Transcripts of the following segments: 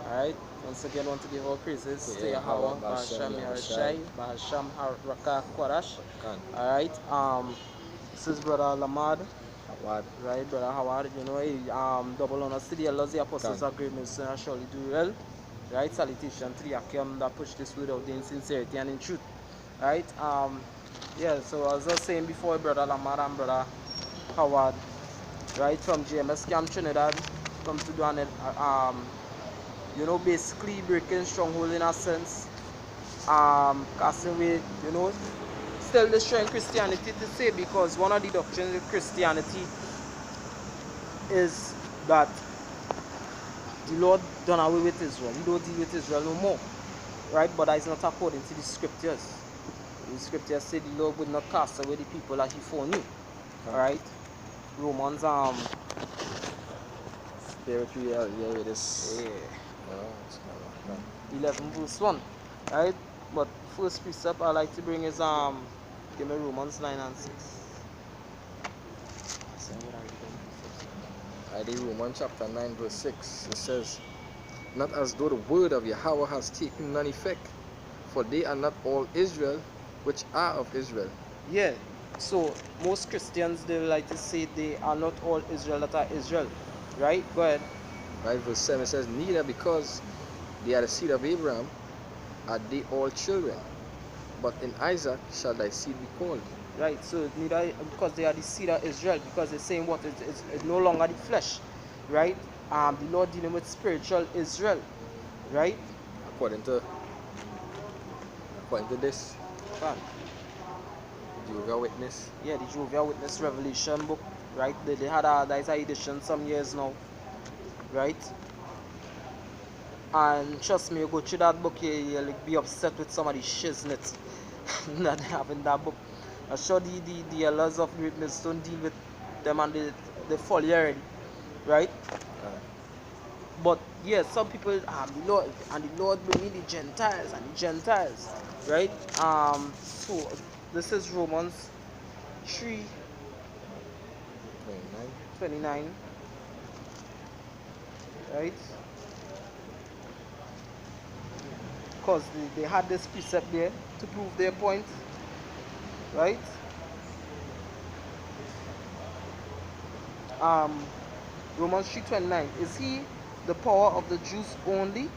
Alright, once again, want to give all praises to Yeah, Yahweh, Bahashem Bahasham Yahushai. Yahushai, Bahasham Haraka Kwarash. Khan. Alright, this is Brother Lamad, Awad. right, Brother Howard, you know, double honors to the elders, the apostles Khan. of great minister, and surely do well. Right, salutation to the Akim that push this word out in sincerity and in truth. Right, yeah, so as I was saying before, Brother Lamad and Brother Howard, right, from GMS Camp Trinidad, come to do an, you know, basically breaking stronghold in a sense, casting away, you know, still destroying Christianity to say, because one of the doctrines of Christianity is that the Lord done away with Israel. He don't deal with Israel no more, right? But that is not according to the scriptures. The scriptures say the Lord would not cast away the people that he foreknew, all right? Romans Spiritual, yeah, this. yeah, Oh, 11 verse 1, right? But first precept I like to bring is give me Romans 9 and 6. I read Romans chapter 9, verse 6. It says, not as though the word of Yahweh has taken none effect, for they are not all Israel which are of Israel. Yeah, so most Christians, they like to say they are not all Israel that are Israel, right? Go ahead. Right, verse 7 says, neither because they are the seed of Abraham are they all children, but in Isaac shall thy seed be called. Right, so neither because they are the seed of Israel, because they're saying what it's no longer the flesh, right? The Lord dealing with spiritual Israel, right? According to this, Fine. Jehovah Witness. Yeah, the Jehovah Witness Revelation book, right? They had that is a edition some years now, right? And trust me, you go through that book, you'll like, be upset with some of the shiznit that they have in that book. I'm sure the elders of greatness don't deal with them and they fall already, right? But yeah, some people the Lord and the Lord bring in the Gentiles and the Gentiles, right? So this is Romans 3 29, right? Because they had this precept there to prove their point, right? Romans 3:29. Is he the power of the Jews only?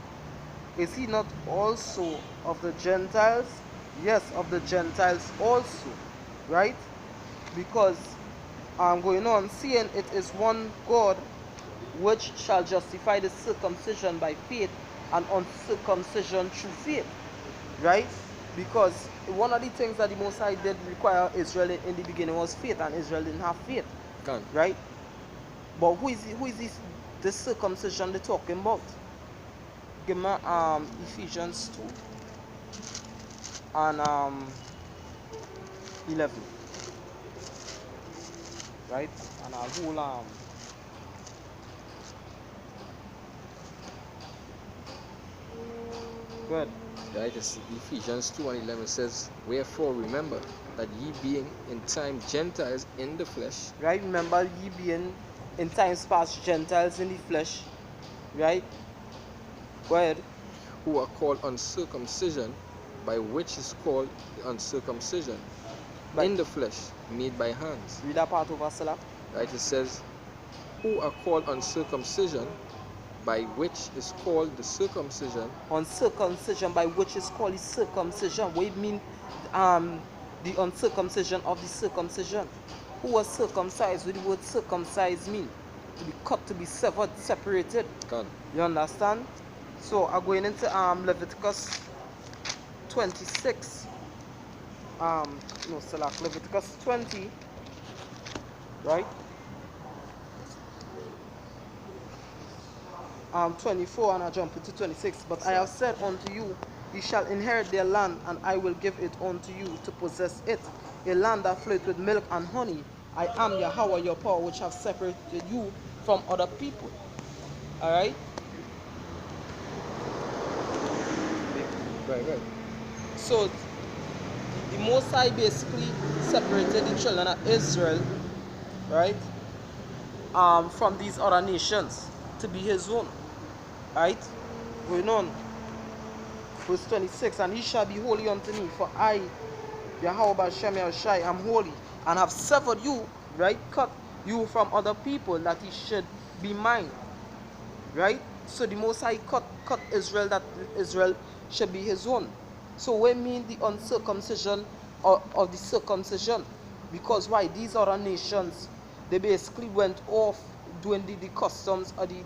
Is he not also of the Gentiles? Yes, of the Gentiles also, right? Because I'm going on, seeing it is one God which shall justify the circumcision by faith and uncircumcision through faith, right? Because one of the things that the Most High did require Israel in the beginning was faith, and Israel didn't have faith, right? But who is this circumcision they're talking about? Give me Ephesians 2 and 11, right? And I'll hold good. Right, it's Ephesians 2 and 11 says, wherefore remember that ye being in time Gentiles in the flesh. Right, remember ye being in times past Gentiles in the flesh, right? Go ahead. Who are called uncircumcision, by which is called the uncircumcision in the flesh, made by hands. Read that part over, Salah. Right, it says, who are called uncircumcision, by which is called the circumcision. Uncircumcision, by which is called the circumcision. What it mean, the uncircumcision of the circumcision? Who was circumcised? What the word circumcised mean? To be cut, to be severed, separated. God. You understand? So I'm going into Leviticus 26. No, select Leviticus 20, right? 24, and I jump into 26. But I have said unto you, ye shall inherit their land, and I will give it unto you to possess it, a land that floweth with milk and honey. I am Yahweh your power, which have separated you from other people. All right. Right. So the Most High basically separated the children of Israel, right, from these other nations to be His own. Right? Going on. Verse 26, and he shall be holy unto me, for I, Yahweh Bashem Yahushai, am holy, and have severed you, right? Cut you from other people, that he should be mine. Right? So the Most High cut Israel, that Israel should be his own. So we mean the uncircumcision of the circumcision. Because why? These other nations, they basically went off doing the customs of the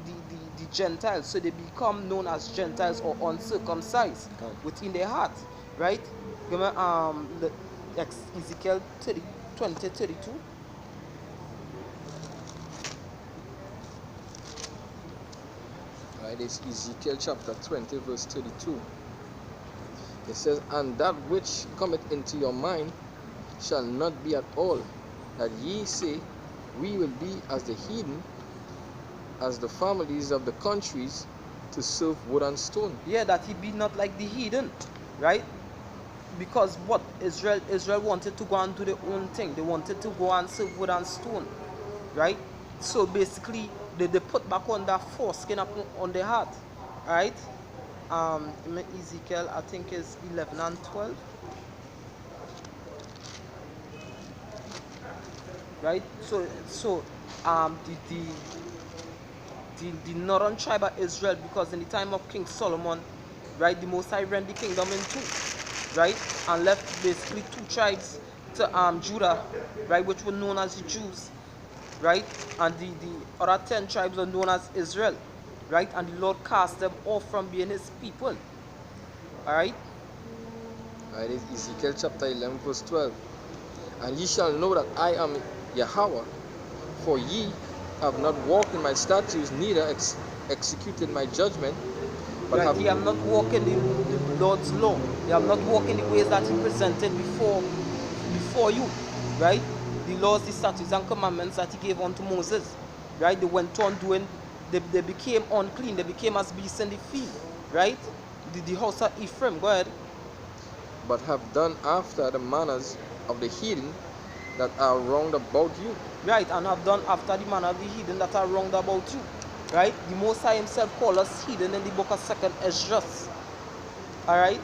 Gentiles. So they become known as Gentiles or uncircumcised within their heart. Right? Give me Ezekiel 20:32. Right, it's Ezekiel chapter 20, verse 32. It says, and that which cometh into your mind shall not be at all, that ye say, we will be as the heathen, as the families of the countries, to serve wood and stone. Yeah, that he be not like the heathen, right? Because what Israel wanted to go and do their own thing. They wanted to go and serve wood and stone, right? So basically, they put back on that foreskin up on their heart, right? Ezekiel, I think is 11 and 12, right? So the northern tribe of Israel, because in the time of King Solomon, right, the Most High rent the kingdom in two, right, and left basically two tribes to Judah, right, which were known as the Jews, right, and the other 10 tribes are known as Israel, right, and the Lord cast them off from being his people. All right. Right, it's Ezekiel chapter 11, verse 12. And ye shall know that I am Yahweh, for ye have not walked in my statutes, neither executed my judgment, but right, ye have not walked in the Lord's law. Ye have not walked in the ways that he presented before you, right? The laws, the statutes, and commandments that he gave unto Moses, right? They went on doing, they became unclean, they became as beasts in the field, right? The house of Ephraim, go ahead. But have done after the manners of the heathen that are round about you. Right, and have done after the manner of the heathen that are round about you. Right? The Most High himself called us heathen in the book of 2nd Esdras. Alright?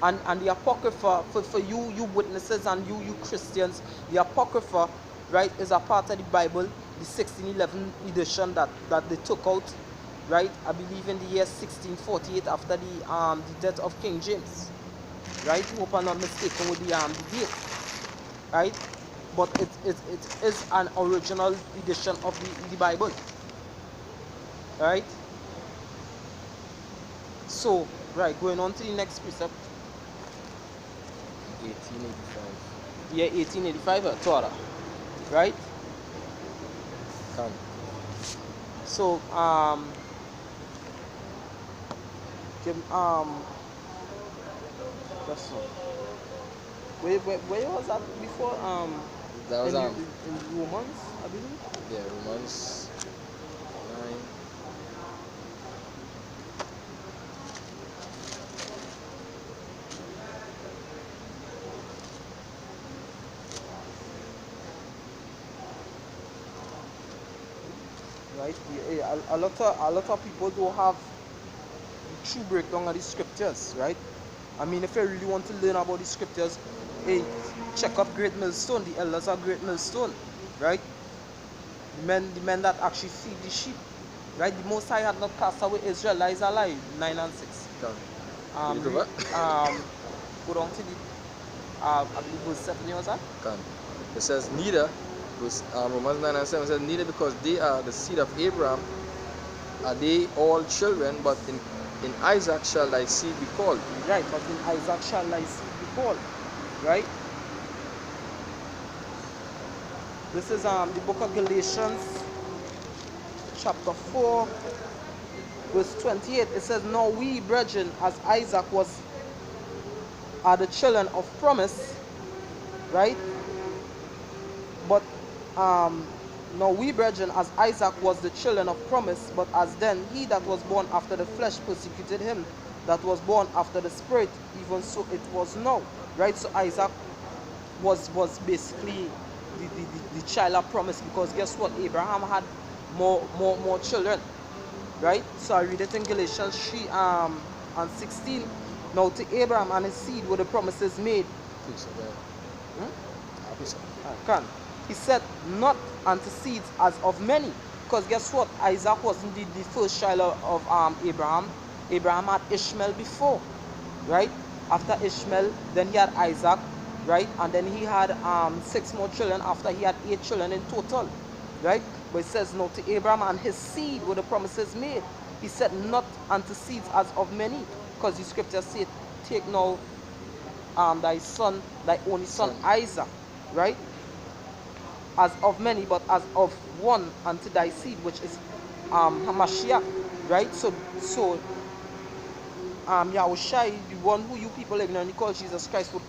And the Apocrypha, for you witnesses and you Christians, the Apocrypha, right, is a part of the Bible, the 1611 edition that they took out, right, I believe in the year 1648 after the death of King James. Right? Hope I'm not mistaken with the date. Right? But it is an original edition of the Bible. Right? So, right, going on to the next precept. 1885. Yeah, 1885, Torah. Right? Come. So, that's all. Where was that before? That was in Romans, I believe. Yeah, Romans 9. Right? A lot of people don't have the true breakdown of the scriptures, right? I mean, if you really want to learn about the scriptures, hey, check up Great Millstone, the elders of Great Millstone, right? The men that actually feed the sheep, right? The Most High had not cast away Israel, that is a lie, 9 and 6. Come. Go down to the, I believe verse 7 was that? Come. It says, neither, Romans 9 and 7 says, neither because they are the seed of Abraham are they all children, but in Isaac shall thy seed be called. Right, but in Isaac shall thy seed be called. Right? This is the book of Galatians, chapter 4, verse 28. It says, now we, brethren, as Isaac are the children of promise, right? But now we, brethren, as Isaac was the children of promise, but as then he that was born after the flesh persecuted him that was born after the spirit, even so it was now. Right? So Isaac was basically the child of promise, because guess what? Abraham had more children. right? So I read it in Galatians 3 and 16. Now to Abraham and his seed were the promises made. Please, please. Can. He said, not unto seeds as of many. Because guess what? Isaac wasn't the first child of Abraham. Abraham had Ishmael before, right? After Ishmael, then he had Isaac, right? And then he had 6 more children after he had 8 children in total, right? But it says, no, to Abraham and his seed were the promises made. He said, not unto seeds as of many. Because the scriptures say, take now thy son, thy only son Isaac, right? As of many, but as of one unto thy seed, which is Hamashiach, right? So Yahushai, the one who you people ignorantly call Jesus Christ, would